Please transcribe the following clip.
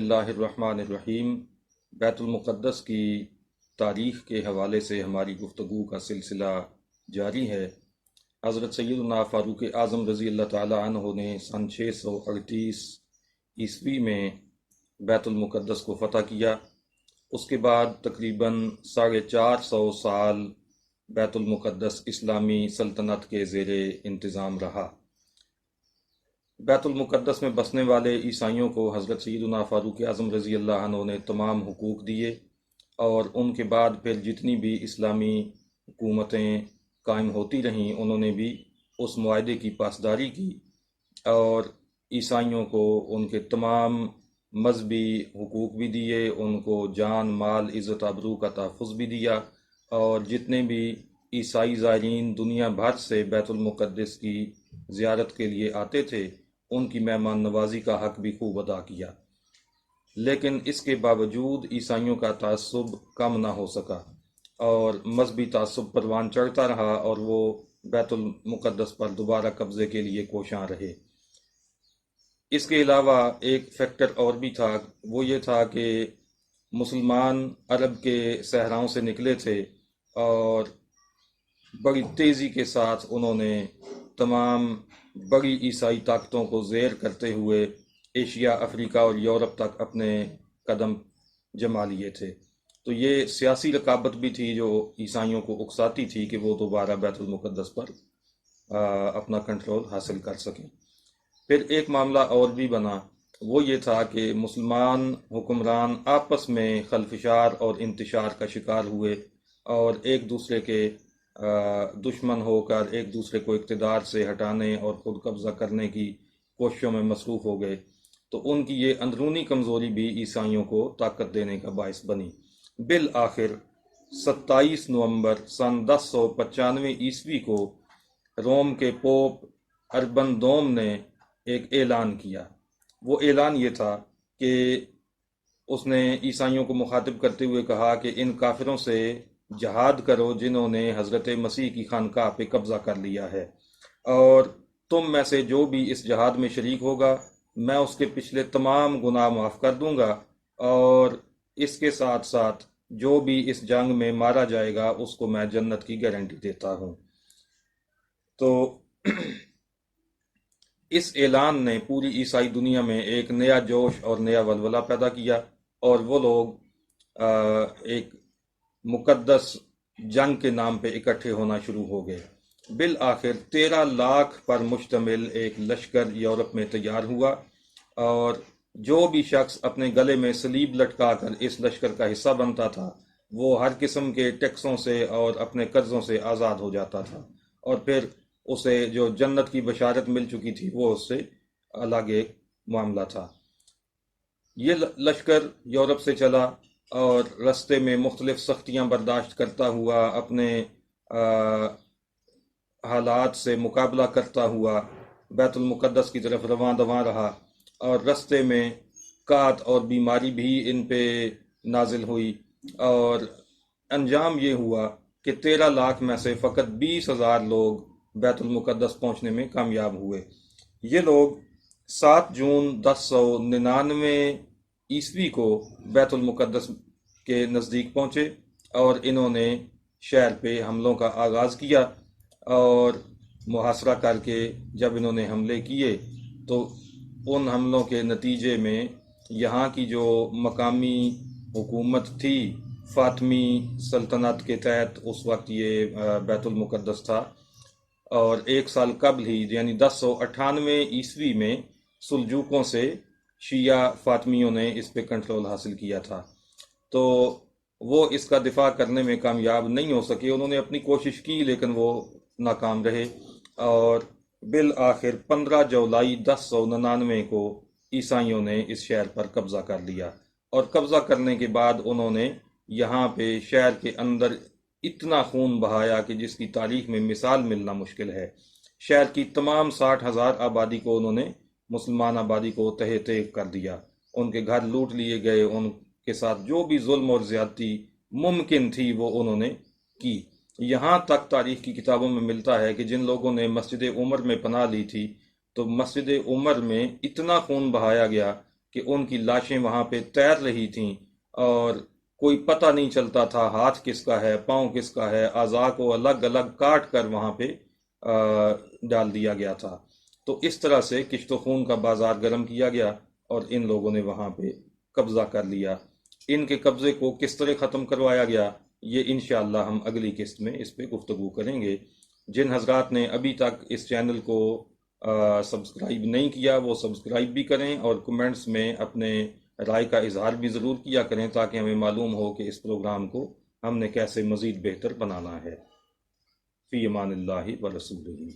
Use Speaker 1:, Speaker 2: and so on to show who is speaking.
Speaker 1: اللہ الرحمن الرحیم۔ بیت المقدس کی تاریخ کے حوالے سے ہماری گفتگو کا سلسلہ جاری ہے۔ حضرت سیدنا فاروق اعظم رضی اللہ تعالیٰ عنہ نے سن 638 عیسوی میں بیت المقدس کو فتح کیا۔ اس کے بعد تقریباً 450 سال بیت المقدس اسلامی سلطنت کے زیر انتظام رہا۔ بیت المقدس میں بسنے والے عیسائیوں کو حضرت سیدنا فاروق اعظم رضی اللہ عنہ نے تمام حقوق دیے، اور ان کے بعد پھر جتنی بھی اسلامی حکومتیں قائم ہوتی رہیں انہوں نے بھی اس معاہدے کی پاسداری کی، اور عیسائیوں کو ان کے تمام مذہبی حقوق بھی دیے، ان کو جان مال عزت آبرو کا تحفظ بھی دیا، اور جتنے بھی عیسائی زائرین دنیا بھر سے بیت المقدس کی زیارت کے لیے آتے تھے ان کی مہمان نوازی کا حق بھی خوب ادا کیا۔ لیکن اس کے باوجود عیسائیوں کا تعصب کم نہ ہو سکا، اور مذہبی تعصب پروان چڑھتا رہا، اور وہ بیت المقدس پر دوبارہ قبضے کے لیے کوشاں رہے۔ اس کے علاوہ ایک فیکٹر اور بھی تھا، وہ یہ تھا کہ مسلمان عرب کے صحراؤں سے نکلے تھے، اور بڑی تیزی کے ساتھ انہوں نے تمام بڑی عیسائی طاقتوں کو زیر کرتے ہوئے ایشیا، افریقہ اور یورپ تک اپنے قدم جما لیے تھے۔ تو یہ سیاسی رقابت بھی تھی جو عیسائیوں کو اکساتی تھی کہ وہ دوبارہ بیت المقدس پر اپنا کنٹرول حاصل کر سکیں۔ پھر ایک معاملہ اور بھی بنا، وہ یہ تھا کہ مسلمان حکمران آپس میں خلفشار اور انتشار کا شکار ہوئے، اور ایک دوسرے کے دشمن ہو کر ایک دوسرے کو اقتدار سے ہٹانے اور خود قبضہ کرنے کی کوششوں میں مصروف ہو گئے۔ تو ان کی یہ اندرونی کمزوری بھی عیسائیوں کو طاقت دینے کا باعث بنی۔ بالآخر 27 نومبر سن 1095 عیسوی کو روم کے پوپ اربن دوم نے ایک اعلان کیا۔ وہ اعلان یہ تھا کہ اس نے عیسائیوں کو مخاطب کرتے ہوئے کہا کہ ان کافروں سے جہاد کرو جنہوں نے حضرت مسیح کی خانقاہ پہ قبضہ کر لیا ہے، اور تم میں سے جو بھی اس جہاد میں شریک ہوگا میں اس کے پچھلے تمام گناہ معاف کر دوں گا، اور اس کے ساتھ ساتھ جو بھی اس جنگ میں مارا جائے گا اس کو میں جنت کی گارنٹی دیتا ہوں۔ تو اس اعلان نے پوری عیسائی دنیا میں ایک نیا جوش اور نیا ولولہ پیدا کیا، اور وہ لوگ ایک مقدس جنگ کے نام پہ اکٹھے ہونا شروع ہو گئے۔ بالآخر 13 لاکھ پر مشتمل ایک لشکر یورپ میں تیار ہوا، اور جو بھی شخص اپنے گلے میں صلیب لٹکا کر اس لشکر کا حصہ بنتا تھا وہ ہر قسم کے ٹیکسوں سے اور اپنے قرضوں سے آزاد ہو جاتا تھا، اور پھر اسے جو جنت کی بشارت مل چکی تھی وہ اس سے الگ ایک معاملہ تھا۔ یہ لشکر یورپ سے چلا، اور رستے میں مختلف سختیاں برداشت کرتا ہوا، اپنے حالات سے مقابلہ کرتا ہوا بیت المقدس کی طرف رواں دواں رہا، اور رستے میں قحط اور بیماری بھی ان پہ نازل ہوئی، اور انجام یہ ہوا کہ 13 لاکھ میں سے فقط 20,000 لوگ بیت المقدس پہنچنے میں کامیاب ہوئے۔ یہ لوگ 7 جون 1099 عیسوی کو بیت المقدس کے نزدیک پہنچے، اور انہوں نے شہر پہ حملوں کا آغاز کیا، اور محاصرہ کر کے جب انہوں نے حملے کیے تو ان حملوں کے نتیجے میں یہاں کی جو مقامی حکومت تھی فاطمی سلطنت کے تحت، اس وقت یہ بیت المقدس تھا، اور ایک سال قبل ہی یعنی 1098 عیسوی میں سلجوقوں سے شیعہ فاطمیوں نے اس پہ کنٹرول حاصل کیا تھا۔ تو وہ اس کا دفاع کرنے میں کامیاب نہیں ہو سکے، انہوں نے اپنی کوشش کی لیکن وہ ناکام رہے، اور بالآخر 15 جولائی 1099 کو عیسائیوں نے اس شہر پر قبضہ کر لیا، اور قبضہ کرنے کے بعد انہوں نے یہاں پہ شہر کے اندر اتنا خون بہایا کہ جس کی تاریخ میں مثال ملنا مشکل ہے۔ شہر کی تمام 60,000 آبادی کو انہوں نے مسلمان آبادی کو تہہ تہہ کر دیا، ان کے گھر لوٹ لیے گئے، ان کے ساتھ جو بھی ظلم اور زیادتی ممکن تھی وہ انہوں نے کی۔ یہاں تک تاریخ کی کتابوں میں ملتا ہے کہ جن لوگوں نے مسجد عمر میں پناہ لی تھی تو مسجد عمر میں اتنا خون بہایا گیا کہ ان کی لاشیں وہاں پہ تیر رہی تھیں اور کوئی پتہ نہیں چلتا تھا ہاتھ کس کا ہے، پاؤں کس کا ہے، اعضاء کو الگ الگ کاٹ کر وہاں پہ ڈال دیا گیا تھا۔ تو اس طرح سے کشت و خون کا بازار گرم کیا گیا اور ان لوگوں نے وہاں پہ قبضہ کر لیا۔ ان کے قبضے کو کس طرح ختم کروایا گیا، یہ انشاءاللہ ہم اگلی قسط میں اس پہ گفتگو کریں گے۔ جن حضرات نے ابھی تک اس چینل کو سبسکرائب نہیں کیا وہ سبسکرائب بھی کریں اور کمنٹس میں اپنے رائے کا اظہار بھی ضرور کیا کریں تاکہ ہمیں معلوم ہو کہ اس پروگرام کو ہم نے کیسے مزید بہتر بنانا ہے۔ فی امان اللہ و رسولہ۔